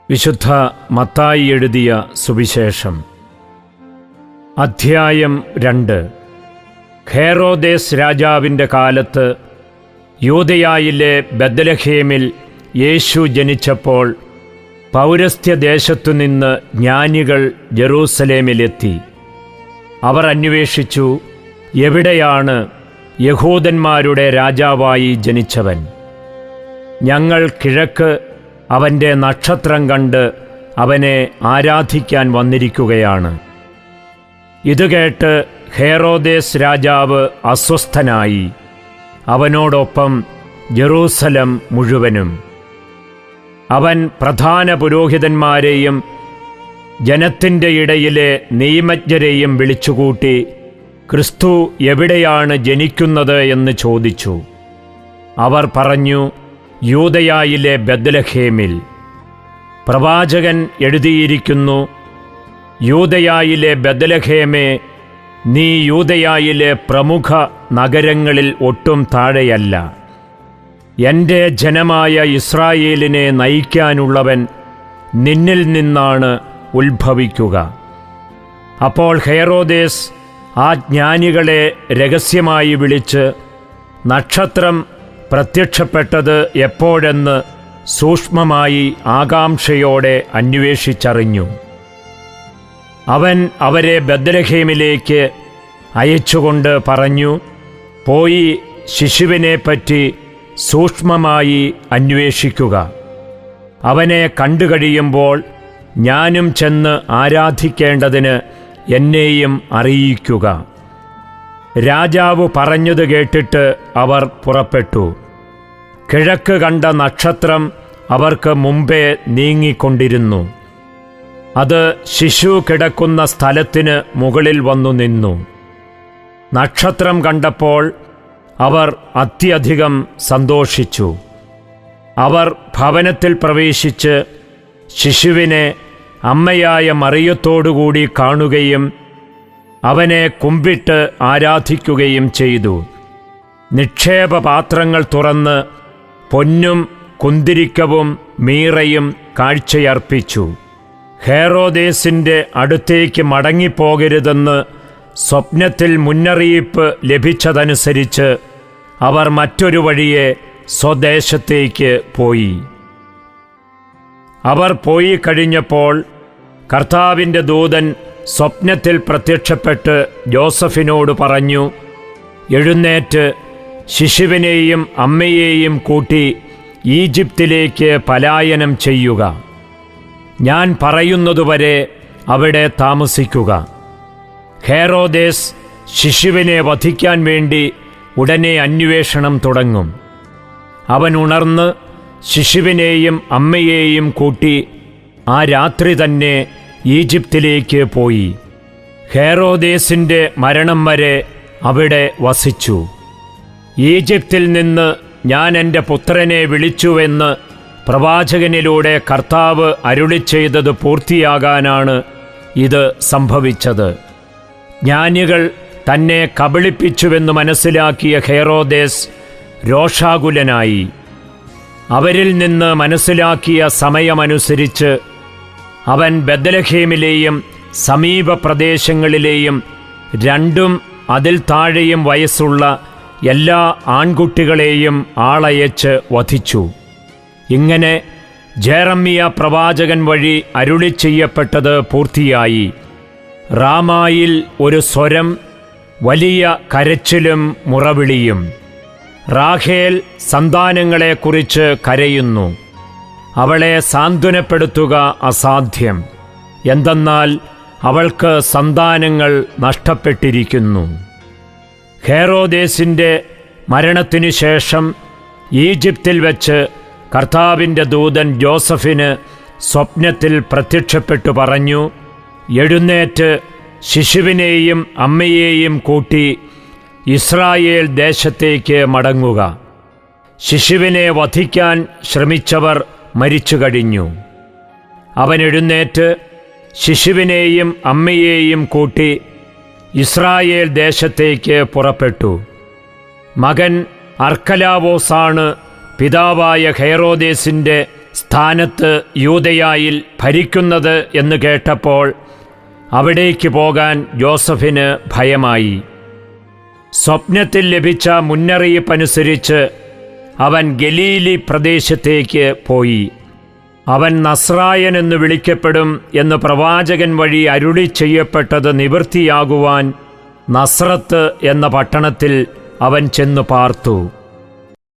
വിശുദ്ധ മത്തായി എഴുതിയ സുവിശേഷം. അധ്യായം 2. ഹേറോദേസ് രാജാവിൻ്റെ കാലത്ത് യൂദയായിലെ ബെത്ലഹേമിൽ യേശു ജനിച്ചപ്പോൾ പൗരസ്ത്യദേശത്തുനിന്ന് ജ്ഞാനികൾ ജെറൂസലേമിലെത്തി. അവർ അന്വേഷിച്ചു, എവിടെയാണ് യഹൂദന്മാരുടെ രാജാവായി ജനിച്ചവൻ? ഞങ്ങൾ കിഴക്ക് അവൻ്റെ നക്ഷത്രം കണ്ട് അവനെ ആരാധിക്കാൻ വന്നിരിക്കുകയാണ്. ഇതുകേട്ട് ഹേറോദേസ് രാജാവ് അസ്വസ്ഥനായി, അവനോടൊപ്പം ജെറൂസലം മുഴുവനും. അവൻ പ്രധാന പുരോഹിതന്മാരെയും ജനത്തിൻ്റെ ഇടയിലെ നിയമജ്ഞരെയും വിളിച്ചുകൂട്ടി, ക്രിസ്തു എവിടെയാണ് ജനിക്കുന്നത് എന്ന് ചോദിച്ചു. അവർ പറഞ്ഞു, യൂദയായിലെ ബെത്ലഹേമിൽ. പ്രവാചകൻ എഴുതിയിരിക്കുന്നു, യൂദയായിലെ ബെത്ലഹേമേ, നീ യൂദയായിലെ പ്രമുഖ നഗരങ്ങളിൽ ഒട്ടും താഴെയല്ല. എൻ്റെ ജനമായ ഇസ്രായേലിനെ നയിക്കാനുള്ളവൻ നിന്നിൽ നിന്നാണ് ഉത്ഭവിക്കുക. അപ്പോൾ ഹേറോദേസ് ആ ജ്ഞാനികളെ രഹസ്യമായി വിളിച്ച് നക്ഷത്രം പ്രത്യക്ഷപ്പെട്ടത് എപ്പോഴെന്ന് സൂക്ഷ്മമായി ആകാംക്ഷയോടെ അന്വേഷിച്ചറിഞ്ഞു. അവൻ അവരെ ബെത്ലഹേമിലേക്ക് അയച്ചുകൊണ്ട് പറഞ്ഞു, പോയി ശിശുവിനെപ്പറ്റി സൂക്ഷ്മമായി അന്വേഷിക്കുക. അവനെ കണ്ടുകഴിയുമ്പോൾ ഞാനും ചെന്ന് ആരാധിക്കേണ്ടതിന് എന്നെയും അറിയിക്കുക. രാജാവ് പറഞ്ഞത് കേട്ടിട്ട് അവർ പുറപ്പെട്ടു. കിഴക്ക് കണ്ട നക്ഷത്രം അവർക്ക് മുമ്പേ നീങ്ങിക്കൊണ്ടിരുന്നു. അത് ശിശു കിടക്കുന്ന സ്ഥലത്തിന് മുകളിൽ വന്നു നിന്നു. നക്ഷത്രം കണ്ടപ്പോൾ അവർ അത്യധികം സന്തോഷിച്ചു. അവർ ഭവനത്തിൽ പ്രവേശിച്ച് ശിശുവിനെ അമ്മയായ മറിയത്തോടുകൂടി കാണുകയും അവനെ കുമ്പിട്ട് ആരാധിക്കുകയും ചെയ്തു. നിക്ഷേപപാത്രങ്ങൾ തുറന്ന് പൊന്നും കുന്തിരിക്കവും മീറയും കാഴ്ചയർപ്പിച്ചു. ഹേറോദേസിൻ്റെ അടുത്തേക്ക് മടങ്ങിപ്പോകരുതെന്ന് സ്വപ്നത്തിൽ മുന്നറിയിപ്പ് ലഭിച്ചതനുസരിച്ച് അവർ മറ്റൊരു വഴിയെ സ്വദേശത്തേക്ക് പോയി. അവർ പോയി കഴിഞ്ഞപ്പോൾ കർത്താവിൻ്റെ ദൂതൻ സ്വപ്നത്തിൽ പ്രത്യക്ഷപ്പെട്ട് ജോസഫിനോട് പറഞ്ഞു, എഴുന്നേറ്റ് ശിശുവിനെയും അമ്മയെയും കൂട്ടി ഈജിപ്തിലേക്ക് പലായനം ചെയ്യുക. ഞാൻ പറയുന്നതുവരെ അവിടെ താമസിക്കുക. ഹേറോദേസ് ശിശുവിനെ വധിക്കാൻ വേണ്ടി ഉടനെ അന്വേഷണം തുടങ്ങും. അവൻ ഉണർന്ന് ശിശുവിനെയും അമ്മയെയും കൂട്ടി ആ രാത്രി തന്നെ ഈജിപ്തിലേക്ക് പോയി. ഹേറോദേസിൻ്റെ മരണം വരെ അവിടെ വസിച്ചു. ഈജിപ്തിൽ നിന്ന് ഞാൻ എൻ്റെ പുത്രനെ വിളിച്ചുവെന്ന് പ്രവാചകനിലൂടെ കർത്താവ് അരുളിച്ചെയ്തത് പൂർത്തിയാകാനാണ് ഇത് സംഭവിച്ചത്. ജ്ഞാനികൾ തന്നെ കബളിപ്പിച്ചുവെന്ന് മനസ്സിലാക്കിയ ഹേറോദേസ് രോഷാകുലനായി. അവരിൽ നിന്ന് മനസ്സിലാക്കിയ സമയമനുസരിച്ച് അവൻ ബെത്ലഹേമിലെയും സമീപ പ്രദേശങ്ങളിലെയും 2 അതിൽ താഴെയും വയസ്സുള്ള എല്ലാ ആൺകുട്ടികളെയും ആളയച്ച് വധിച്ചു. ഇങ്ങനെ ജെറമ്യ പ്രവാചകൻ വഴി അരുളി ചെയ്യപ്പെട്ടത് പൂർത്തിയായി. റാമായിൽ ഒരു സ്വരം, വലിയ കരച്ചിലും മുറവിളിയും. റാഹേൽ സന്താനങ്ങളെക്കുറിച്ച് കരയുന്നു. അവളെ സാന്ത്വനപ്പെടുത്തുക അസാധ്യം. എന്തെന്നാൽ അവൾക്ക് സന്താനങ്ങൾ നഷ്ടപ്പെട്ടിരിക്കുന്നു. ഹേറോദേസിൻ്റെ മരണത്തിനു ശേഷം ഈജിപ്തിൽ വച്ച് കർത്താവിൻ്റെ ദൂതൻ ജോസഫിന് സ്വപ്നത്തിൽ പ്രത്യക്ഷപ്പെട്ടു പറഞ്ഞു, എഴുന്നേറ്റ് ശിശുവിനെയും അമ്മയെയും കൂട്ടി ഇസ്രായേൽ ദേശത്തേക്ക് മടങ്ങുക. ശിശുവിനെ വധിക്കാൻ ശ്രമിച്ചവർ മരിച്ചു കഴിഞ്ഞു. അവൻ എഴുന്നേറ്റ് ശിശുവിനെയും അമ്മയെയും കൂട്ടി ഇസ്രായേൽ ദേശത്തേക്ക് പുറപ്പെട്ടു. മകൻ അർക്കലാവോസാണ് പിതാവായ ഹേറോദേസിൻ്റെ സ്ഥാനത്ത് യൂദയായിൽ ഭരിക്കുന്നത് എന്ന് കേട്ടപ്പോൾ അവിടേക്ക് പോകാൻ യോസഫിന് ഭയമായി. സ്വപ്നത്തിൽ ലഭിച്ച മുന്നറിയിപ്പനുസരിച്ച് അവൻ ഗലീലി പ്രദേശത്തേക്ക് പോയി. അവൻ നസ്രായൻ എന്ന് വിളിക്കപ്പെടും എന്ന് പ്രവാചകൻ വഴി അരുളി ചെയ്യപ്പെട്ടത് നിവൃത്തിയാകുവാൻ നസ്രത്ത് എന്ന പട്ടണത്തിൽ അവൻ ചെന്നു പാർത്തു.